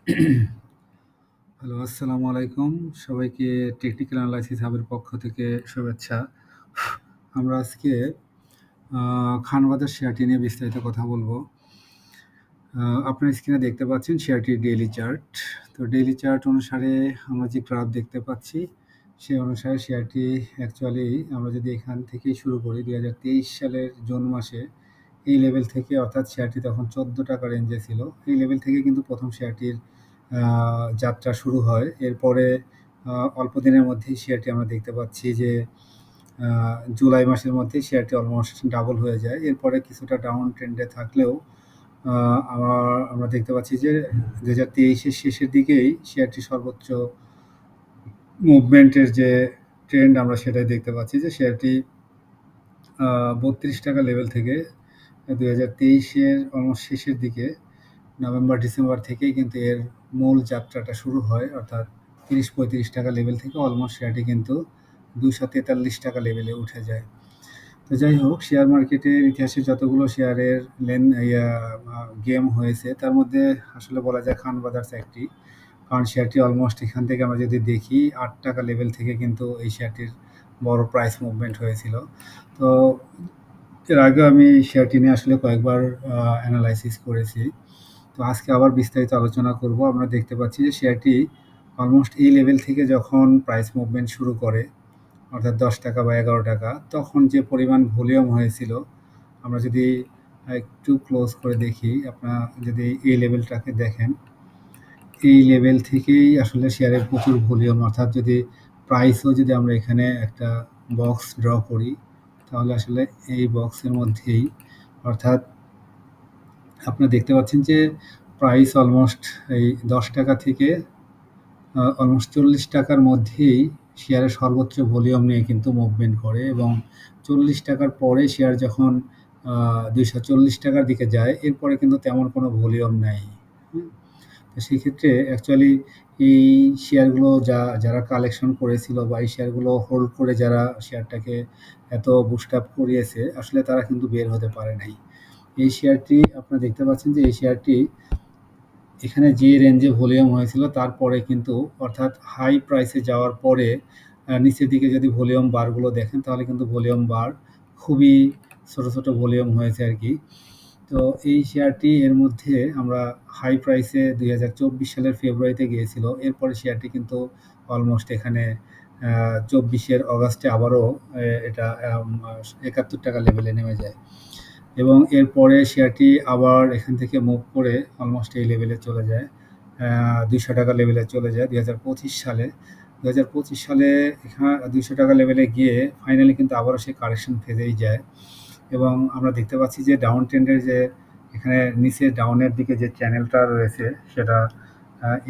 Hello, আসসালামু আলাইকুম। সবাইকে টেকনিক্যাল অ্যানালাইসিস হাবের পক্ষ থেকে শুভেচ্ছা। আমরা আজকে খানবাজার শেয়ারটি নিয়ে বিস্তারিত কথা বলব। আপনার স্ক্রিনে দেখতে পাচ্ছেন শেয়ারটির ডেইলি চার্ট। তো ডেইলি চার্ট অনুসারে আমরা যে গ্রাফ দেখতে পাচ্ছি, সেই অনুসারে শেয়ারটি অ্যাকচুয়ালি আমরা যদি এখান থেকেই শুরু করি ২০২৩ সালের জুন মাসে এই লেভেল থেকে, অর্থাৎ শেয়ারটি তখন ৳১৪ রেঞ্জে ছিল। এই লেভেল থেকে কিন্তু প্রথম শেয়ারটির যাত্রা শুরু হয়। এরপরে অল্প দিনের মধ্যেই শেয়ারটি আমরা দেখতে পাচ্ছি যে জুলাই মাসের মধ্যেই শেয়ারটি অলমোস্ট ডাবল হয়ে যায়। এরপরে কিছুটা ডাউন ট্রেন্ডে থাকলেও আমরা দেখতে পাচ্ছি যে ২০২৩-এর শেষের দিকেই শেয়ারটি সর্বোচ্চ মুভমেন্টের যে ট্রেন্ড আমরা সেটাই দেখতে পাচ্ছি যে শেয়ারটি ৳৩২ লেভেল থেকে ২০২৩-এর অলমোস্ট শেষের দিকে নভেম্বর-ডিসেম্বর থেকেই কিন্তু এর মূল যাত্রাটা শুরু হয়, অর্থাৎ ৳৩০-৩৫ লেভেল থেকে অলমোস্ট শেয়ারটি কিন্তু ৳২৪৩ লেভেলে উঠে যায়। তো যাই হোক, শেয়ার মার্কেটের ইতিহাসে যতগুলো শেয়ারের গেম হয়েছে তার মধ্যে আসলে বলা যায় খান ব্রাদার্স একটি। কারণ শেয়ারটি অলমোস্ট এখান থেকে আমরা যদি দেখি ৳৮ লেভেল থেকে কিন্তু এই শেয়ারটির বড় প্রাইস মুভমেন্ট হয়েছিল। তো এর আগেও আমি শেয়ারটি নিয়ে আসলে কয়েকবার অ্যানালাইসিস করেছি। তো আজকে আবার বিস্তারিত আলোচনা করব। আমরা দেখতে পাচ্ছি যে শেয়ারটি অলমোস্ট এই লেভেল থেকে যখন প্রাইস মুভমেন্ট শুরু করে, অর্থাৎ ৳১০ বা ৳১১, তখন যে পরিমাণ ভলিউম হয়েছিল, আমরা যদি একটু ক্লোজ করে দেখি, আপনারা যদি এই লেভেলটাকে দেখেন, এই লেভেল থেকেই আসলে শেয়ারের প্রচুর ভলিউম, অর্থাৎ যদি প্রাইসও যদি আমরা এখানে একটা বক্স ড্র করি, তাহলে আসলে এই বক্সের মধ্যেই, অর্থাৎ আপনারা দেখতে পাচ্ছেন যে প্রাইস অলমোস্ট এই ৳১০ থেকে অলমোস্ট ৳৪০ মধ্যেই শেয়ারের সর্বোচ্চ ভলিউম নিয়ে কিন্তু মুভমেন্ট করে, এবং ৳৪০ পরে শেয়ার যখন ৳২৪০ দিকে যায়, এরপরে কিন্তু তেমন কোনো ভলিউম নাই। হুম? তো সেক্ষেত্রে অ্যাকচুয়ালি এই শেয়ারগুলো যারা কালেকশন করেছিল বা এই শেয়ারগুলো হোল্ড করে যারা শেয়ারটাকে এত বুস্ট আপ করিয়েছে, আসলে তারা কিন্তু বের হতে পারে নাই। এই শেয়ারটি আপনারা দেখতে পাচ্ছেন যে এই শেয়ারটি এখানে যে রেঞ্জে ভলিউম হয়েছিল তারপরে কিন্তু, অর্থাৎ হাই প্রাইসে যাওয়ার পরে নিচের দিকে যদি ভলিউম বারগুলো দেখেন, তাহলে কিন্তু ভলিউম বার খুবই ছোট ভলিউম হয়েছে আরকি। তো এই শেয়ারটি এর মধ্যে আমরা হাই প্রাইসে ২০২৪ সালের ফেব্রুয়ারিতে গিয়েছিল। এরপরে শেয়ারটি কিন্তু অলমোস্ট এখানে ২৪-এর অগাস্টে আবারও এটা ৳৭১ লেভেলে নেমে যায়। এবং এরপরে শেয়ারটি আবার এখান থেকে মুভ করে অলমোস্ট এই লেভেলে চলে যায়, ৳২০০ লেভেলে চলে যায় ২০২৫ সালে। ২০২৫ সালে ৳২০০ লেভেলে গিয়ে ফাইনালি কিন্তু আবারও সে কারেকশন ফেজেই যায়, এবং আমরা দেখতে পাচ্ছি যে ডাউন ট্রেন্ডের যে এখানে নিচে ডাউনের দিকে যে চ্যানেলটা রয়েছে, সেটা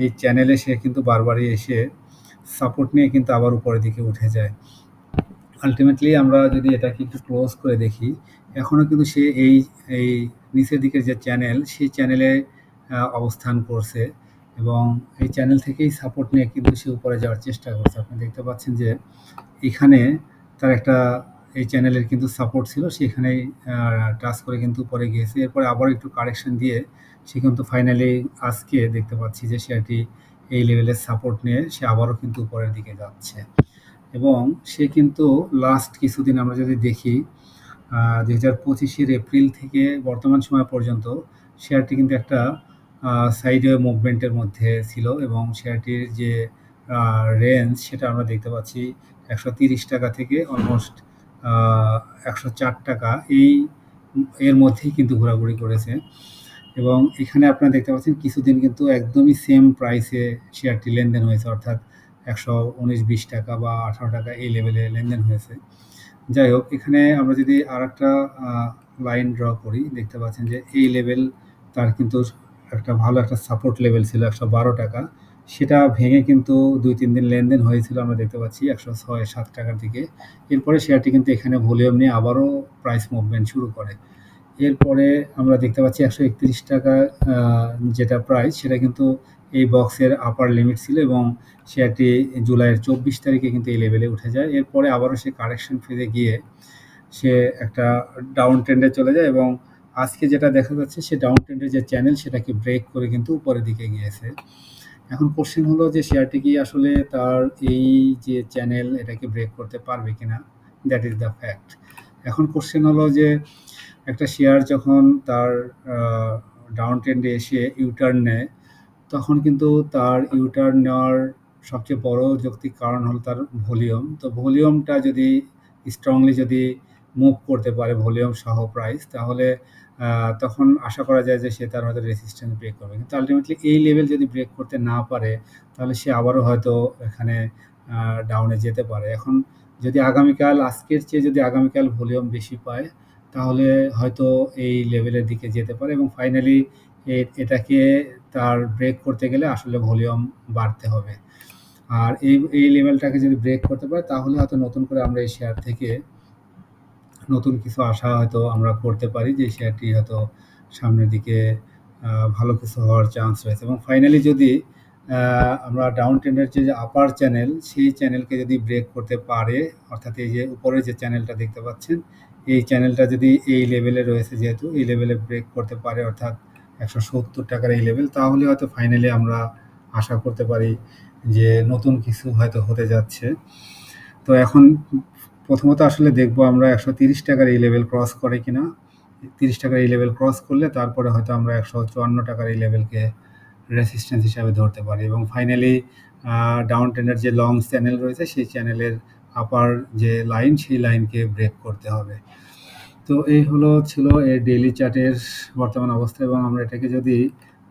এই চ্যানেলে সে কিন্তু বারবারই এসে সাপোর্ট নিয়ে কিন্তু আবার উপরের দিকে উঠে যায়। আল্টিমেটলি আমরা যদি এটাকে একটু ক্লোজ করে দেখি, এখনও কিন্তু সে এই নিচের দিকের যে চ্যানেল, সেই চ্যানেলে অবস্থান করছে, এবং এই চ্যানেল থেকেই সাপোর্ট নিয়ে কিন্তু সে উপরে যাওয়ার চেষ্টা করছে। আপনি দেখতে পাচ্ছেন যে এখানে তার একটা এই চ্যানেলের কিন্তু সাপোর্ট ছিল, সেখানেই টাচ করে কিন্তু উপরে গিয়েছে। এরপরে আবার একটু কারেকশন দিয়ে সে কিন্তু ফাইনালি আজকে দেখতে পাচ্ছি যে শেয়ারটি এই লেভেলের সাপোর্ট নিয়ে সে আবারও কিন্তু উপরের দিকে যাচ্ছে, এবং সে কিন্তু লাস্ট কিছুদিন আমরা যদি দেখি ২০২৫-এর এপ্রিল থেকে বর্তমান সময় পর্যন্ত শেয়ারটি কিন্তু একটা সাইডওয়ে মুভমেন্টের মধ্যে ছিল, এবং শেয়ারটির যে রেঞ্জ সেটা আমরা দেখতে পাচ্ছি ৳১৩০ থেকে অলমোস্ট ৳১০৪, এর মধ্যেই কিন্তু ঘোরাঘুরি করেছে, এবং এখানে আপনারা দেখতে পাচ্ছেন কিছুদিন কিন্তু একদমই সেম প্রাইসে শেয়ারটি লেনদেন হয়েছে, অর্থাৎ ৳১১৯-২০ বা ৳১৮ এই লেভেলে লেনদেন হয়েছে। যাই হোক, এখানে আমরা যদি আরেকটা লাইন ড্র করি, দেখতে পাচ্ছেন যে এই লেভেল তার কিন্তু একটা ভালো একটা সাপোর্ট লেভেল ছিল ৳১১২। সেটা ভেঙে কিন্তু ২-৩ দিন লেনদেন হয়েছিল, আমরা দেখতে পাচ্ছি ৳১০৬-৭ দিকে। এরপরে শেয়ারটি কিন্তু এখানে ভলিউম নিয়ে আবারও প্রাইস মুভমেন্ট শুরু করে। এরপরে আমরা দেখতে পাচ্ছি ৳১৩১ যেটা প্রাইস, সেটা কিন্তু এই বক্সের আপার লিমিট ছিল, এবং শেয়ারটি জুলাইয়ের ২৪ তারিখে কিন্তু এই লেভেলে উঠে যায়। এরপরে আবারও সে কারেকশন ফেজে গিয়ে সে একটা ডাউন ট্রেন্ডে চলে যায়, এবং আজকে যেটা দেখা যাচ্ছে সে ডাউন ট্রেন্ডের যে চ্যানেল সেটাকে ব্রেক করে কিন্তু উপরের দিকে গিয়েছে। এখন কোশ্চেন হলো যে শেয়ারটি কি আসলে তার এই যে চ্যানেল এটাকে ব্রেক করতে পারবে কিনা, দ্যাট ইজ দ্য ফ্যাক্ট। এখন কোশ্চেন হলো যে একটা শেয়ার যখন তার ডাউন ট্রেন্ডে এসে ইউটার্ন নেয়, তখন কিন্তু তার ইউটার্ন নেওয়ার সবচেয়ে বড় যৌক্তিক কারণ হলো তার ভলিউম। তো ভলিউমটা যদি স্ট্রংলি যদি মুভ করতে পারে ভলিউম সহ প্রাইস, তাহলে তখন আশা করা যায় যে সে তার হয়তো রেসিস্ট্যান্স ব্রেক করবে। কিন্তু আল্টিমেটলি এই লেভেল যদি ব্রেক করতে না পারে, তাহলে সে আবারও হয়তো এখানে ডাউনে যেতে পারে। এখন যদি আগামীকাল আজকের চেয়ে যদি আগামীকাল ভলিউম বেশি পায়, তাহলে হয়তো এই লেভেলের দিকে যেতে পারে এবং ফাইনালি এটাকে তার ব্রেক করতে গেলে আসলে ভলিউম বাড়তে হবে। আর এই লেভেলটাকে যদি ব্রেক করতে পারে, তাহলে হয়তো নতুন করে আমরা এই শেয়ার থেকে নতুন কিছু আশা হয়তো আমরা করতে পারি যে শেয়ারটি হয়তো সামনের দিকে ভালো কিছু হওয়ার চান্স রয়েছে। এবং ফাইনালি যদি আমরা ডাউন ট্রেন্ডের যে আপার চ্যানেল, সেই চ্যানেলকে যদি ব্রেক করতে পারে, অর্থাৎ এই যে উপরের যে চ্যানেলটা দেখতে পাচ্ছেন, এই চ্যানেলটা যদি এই লেভেলে রয়েছে, যেহেতু এই লেভেলে ব্রেক করতে পারে, অর্থাৎ 170 টাকার এই লেভেল, তাহলে হয়তো ফাইনালি আমরা আশা করতে পারি যে নতুন কিছু হয়তো হতে যাচ্ছে। তো এখন প্রথমত আসলে দেখবো আমরা 130 টাকার এই লেভেল ক্রস করে কিনা। 30 টাকার এই লেভেল ক্রস করলে তারপরে হয়তো আমরা 154 টাকার এই লেভেলকে রেসিস্ট্যান্স হিসাবে ধরতে পারি এবং ফাইনালি ডাউন ট্রেন্ডের যে লং চ্যানেল রয়েছে সেই চ্যানেলের আপার যে লাইন, সেই লাইনকে ব্রেক করতে হবে। তো এই ছিল এর ডেইলি চার্টের বর্তমান অবস্থা। এবং আমরা এটাকে যদি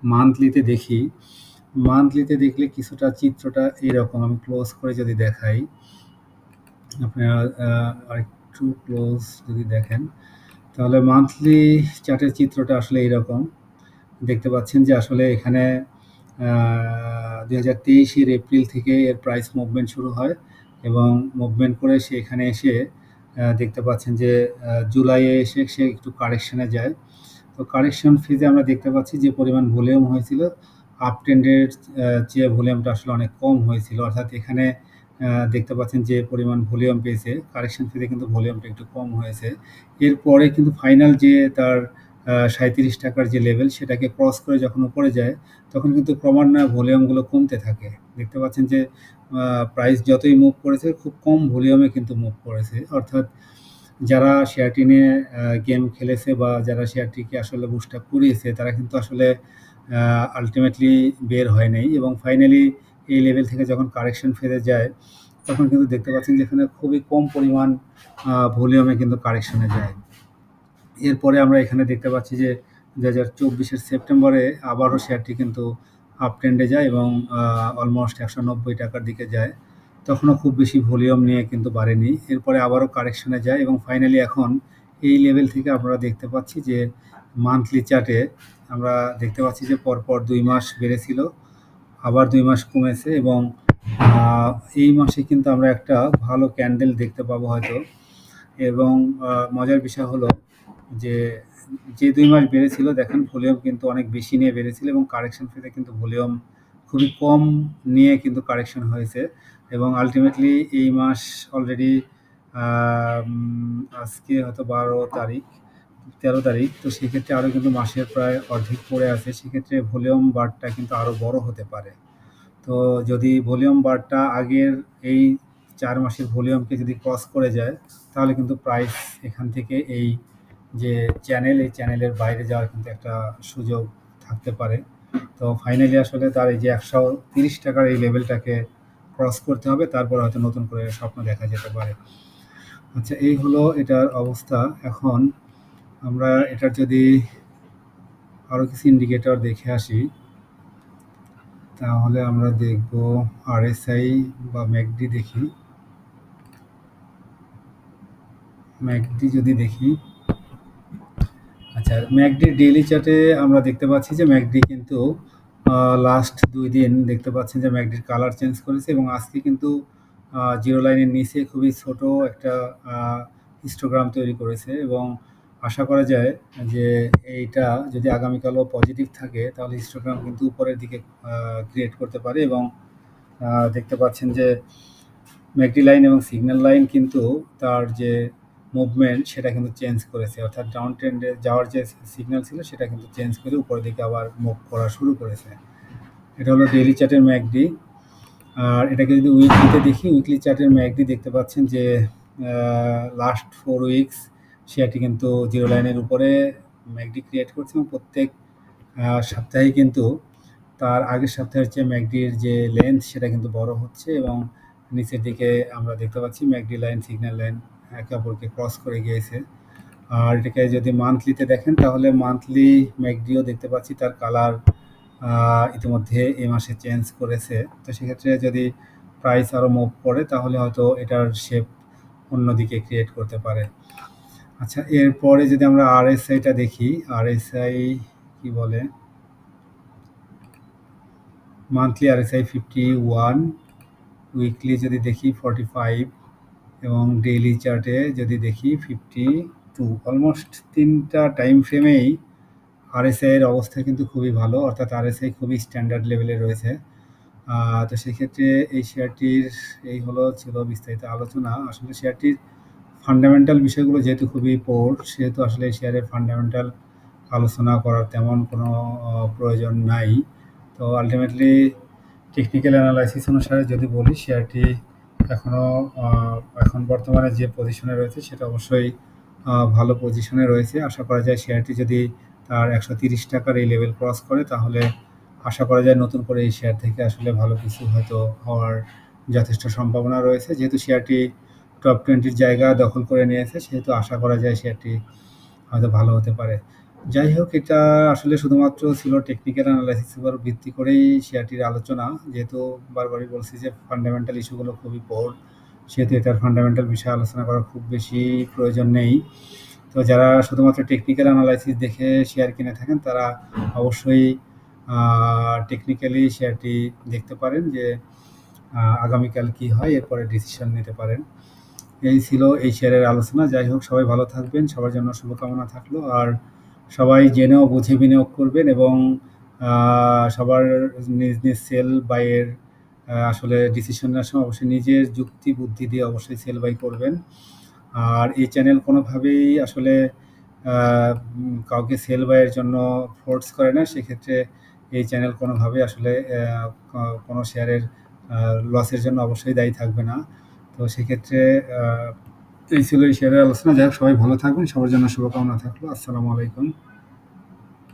মান্থলিতে দেখি, মান্থলিতে দেখলে কিছুটা চিত্রটা এইরকম। আমি ক্লোজ করে যদি দেখাই, আপনারা আরেকটু ক্লোজ যদি দেখেন, তাহলে মান্থলি চার্টের চিত্রটা আসলে এইরকম। দেখতে পাচ্ছেন যে আসলে এখানে 2023 এপ্রিল থেকে এর প্রাইস মুভমেন্ট শুরু হয় এবং মুভমেন্ট করে সে এখানে এসে দেখতে পাচ্ছেন যে জুলাইয়ে এসে সে একটু কারেকশনে যায়। তো কারেকশন ফেজে আমরা দেখতে পাচ্ছি যে পরিমাণ ভলিউম হয়েছিল, আপ ট্রেন্ডের চেয়ে ভলিউমটা আসলে অনেক কম হয়েছিল। অর্থাৎ এখানে দেখতে পাচ্ছেন যে পরিমাণ ভলিউম পেয়েছে, কারেকশন ফেজে কিন্তু ভলিউমটা একটু কম হয়েছে। এরপরে কিন্তু ফাইনাল যে তার 37 টাকার যে লেভেল, সেটাকে ক্রস করে যখন উপরে যায়, তখন কিন্তু ক্রমান্বয়ে ভলিউমগুলো কমতে থাকে। দেখতে পাচ্ছেন যে প্রাইস যতই মুভ করেছে, খুব কম ভলিউমে কিন্তু মুভ করেছে। অর্থাৎ যারা শেয়ারটি নিয়ে গেম খেলেছে বা যারা শেয়ারটিকে আসলে বুস্ট আপ করিয়েছে, তারা কিন্তু আসলে আল্টিমেটলি বের হয় নাই এবং ফাইনালি এই লেভেল থেকে যখন কারেকশন ফেজে যায়, তখন কিন্তু দেখতে পাচ্ছেন যে এখানে খুবই কম পরিমাণ ভলিউমে কিন্তু কারেকশনে যায়। এরপরে আমরা এখানে দেখতে পাচ্ছি যে 2024-এর সেপ্টেম্বরে আবারও শেয়ারটি কিন্তু আপ ট্রেন্ডে যায় এবং অলমোস্ট 190 টাকার দিকে যায়। তখনও খুব বেশি ভলিউম নিয়ে কিন্তু বাড়েনি। এরপরে আবারও কারেকশনে যায় এবং ফাইনালি এখন এই লেভেল থেকে আমরা দেখতে পাচ্ছি যে মান্থলি চার্টে আমরা দেখতে পাচ্ছি যে পরপর 2 মাস বেড়েছিল, আবার 2 মাস কমেছে এবং এই মাসে কিন্তু আমরা একটা ভালো ক্যান্ডেল দেখতে পাবো হয়তো। এবং মজার বিষয় হলো যে 2 মাস বেড়েছিল, দেখেন ভলিউম কিন্তু অনেক বেশি নিয়ে বেড়েছিল এবং কারেকশন ফেজে কিন্তু ভলিউম খুবই কম নিয়ে কিন্তু কারেকশন হয়েছে এবং আল্টিমেটলি এই মাস অলরেডি আজকে হয়তো 12 তারিখ, 13 তারিখ। তো সেক্ষেত্রে আরও কিন্তু মাসের প্রায় অর্ধেক পড়ে আছে। সেক্ষেত্রে ভলিউম বারটা কিন্তু আরও বড় হতে পারে। তো যদি ভলিউম বারটা আগের এই 4 মাসের ভলিউমকে যদি ক্রস করে যায়, তাহলে কিন্তু প্রাইস এখান থেকে এই যে চ্যানেল, এই চ্যানেলের বাইরে যাওয়ার কিন্তু একটা সুযোগ থাকতে পারে। তো ফাইনালি আসলে তার এই যে 130 টাকার এই লেভেলটাকে ক্রস করতে হবে, তারপর হয়তো নতুন করে স্বপ্ন দেখা যেতে পারে। আচ্ছা, এই এটার অবস্থা। এখন আমরা এটার যদি আরও কিছু ইন্ডিকেটর দেখে আসি, তাহলে আমরা দেখব RSI বা ম্যাকডি দেখি। ম্যাকডি যদি দেখি, আচ্ছা, ম্যাকডির ডেইলি চার্টে আমরা দেখতে পাচ্ছি যে ম্যাকডি কিন্তু লাস্ট 2 দিন দেখতে পাচ্ছেন যে ম্যাকডির কালার চেঞ্জ করেছে এবং আজকে কিন্তু জিরো লাইনের নিচে খুবই ছোট একটা হিস্টোগ্রাম তৈরি করেছে এবং আশা করা যায় যে এইটা যদি আগামীকালও পজিটিভ থাকে, তাহলে হিস্টোগ্রাম কিন্তু উপরের দিকে ক্রিয়েট করতে পারে এবং দেখতে পাচ্ছেন যে ম্যাকডি লাইন এবং সিগন্যাল লাইন কিন্তু তার যে মুভমেন্ট সেটা কিন্তু চেঞ্জ করেছে, অর্থাৎ ডাউন ট্রেন্ডে যাওয়ার যে সিগন্যাল ছিল সেটা কিন্তু চেঞ্জ করে উপরের দিকে আবার মুভ করা শুরু করেছে। এটা হলো ডেইলি চার্টের ম্যাকডি। আর এটাকে যদি উইকলিতে দেখি, উইকলি চার্টের ম্যাকডি দেখতে পাচ্ছেন যে লাস্ট 4 উইকস শেয়ারটি কিন্তু জিরো লাইনের উপরে ম্যাকডি ক্রিয়েট করছে এবং প্রত্যেক সপ্তাহে কিন্তু তার আগের সপ্তাহের চেয়ে ম্যাকডির যে লেন্থ সেটা কিন্তু বড় হচ্ছে এবং নিচের দিকে আমরা দেখতে পাচ্ছি ম্যাকডি লাইন, সিগন্যাল লাইন একে অপরকে ক্রস করে গিয়েছে। আর এটাকে যদি মান্থলিতে দেখেন তাহলে মান্থলি ম্যাকডিও দেখতে পাচ্ছি তার কালার ইতিমধ্যে এই মাসে চেঞ্জ করেছে। তো সেক্ষেত্রে যদি প্রাইস আরও মুভ করে তাহলে হয়তো এটার শেপ অন্যদিকে ক্রিয়েট করতে পারে। আচ্ছা, এরপরে যদি আমরা আরএসআইটা দেখি, আরএসআই কি বলে, মান্থলি আরএসআই 51, উইকলি যদি দেখি 45 এবং ডেইলি চার্টে যদি দেখি 52। অলমোস্ট 3টা টাইম ফ্রেমেই আরএসআই এর অবস্থা কিন্তু খুবই ভালো, অর্থাৎ আরএসআই খুবই স্ট্যান্ডার্ড লেভেলে রয়েছে। তো সেক্ষেত্রে এই শেয়ারটির ছিল বিস্তারিত আলোচনা। আসলে শেয়ারটির ফান্ডামেন্টাল বিষয়গুলো যেহেতু খুবই পোর, সেহেতু আসলে এই শেয়ারের ফান্ডামেন্টাল আলোচনা করার তেমন কোনো প্রয়োজন নাই। তো আলটিমেটলি টেকনিক্যাল অ্যানালাইসিস অনুসারে যদি বলি, শেয়ারটি এখনও এখন বর্তমানে যে পজিশনে রয়েছে সেটা অবশ্যই ভালো পজিশনে রয়েছে। আশা করা যায় শেয়ারটি যদি তার 130 টাকার এই লেভেল ক্রস করে তাহলে আশা করা যায় নতুন করে এই শেয়ার থেকে আসলে ভালো কিছু হয়তো হওয়ার যথেষ্ট সম্ভাবনা রয়েছে। যেহেতু শেয়ারটি টপ 20-র জায়গা দখল করে নিয়েছে সেহেতু আশা করা যায় শেয়ারটি হয়তো ভালো হতে পারে। যাই হোক, এটা আসলে শুধুমাত্র ছিল টেকনিক্যাল অ্যানালাইসিসের উপর ভিত্তি করেই শেয়ারটির আলোচনা। যেহেতু বারবারই বলছি যে ফান্ডামেন্টাল ইস্যুগুলো খুবই পোর, সেহেতু এটার ফান্ডামেন্টাল বিষয়ে আলোচনা করার খুব বেশি প্রয়োজন নেই। তো যারা শুধুমাত্র টেকনিক্যাল অ্যানালাইসিস দেখে শেয়ার কিনে থাকেন তারা অবশ্যই টেকনিক্যালি শেয়ারটি দেখতে পারেন যে আগামীকাল কি হয়, এরপরে ডিসিশন নিতে পারেন। এই ছিল এই শেয়ারের আলোচনা। যাই হোক, সবাই ভালো থাকবেন, সবার জন্য শুভকামনা থাকলো। আর সবাই জেনেও বুঝে বিনিয়োগ করবেন এবং সবার নিজ নিজ সেল বাইয়ের আসলে ডিসিশন নেওয়ার সময় অবশ্যই নিজের যুক্তি বুদ্ধি দিয়ে অবশ্যই সেল বাই করবেন। আর এই চ্যানেল কোনোভাবেই আসলে কাউকে সেল বাইয়ের জন্য ফোর্স করে না। সেক্ষেত্রে এই চ্যানেল কোনোভাবে আসলে কোনো শেয়ারের লসের জন্য অবশ্যই দায়ী থাকবে না। তো সেক্ষেত্রে এই ছিল এই শেয়ারের আলোচনা। যাই হোক, সবাই ভালো থাকবেন, সবার জন্য শুভকামনা থাকলো। আসসালামু আলাইকুম।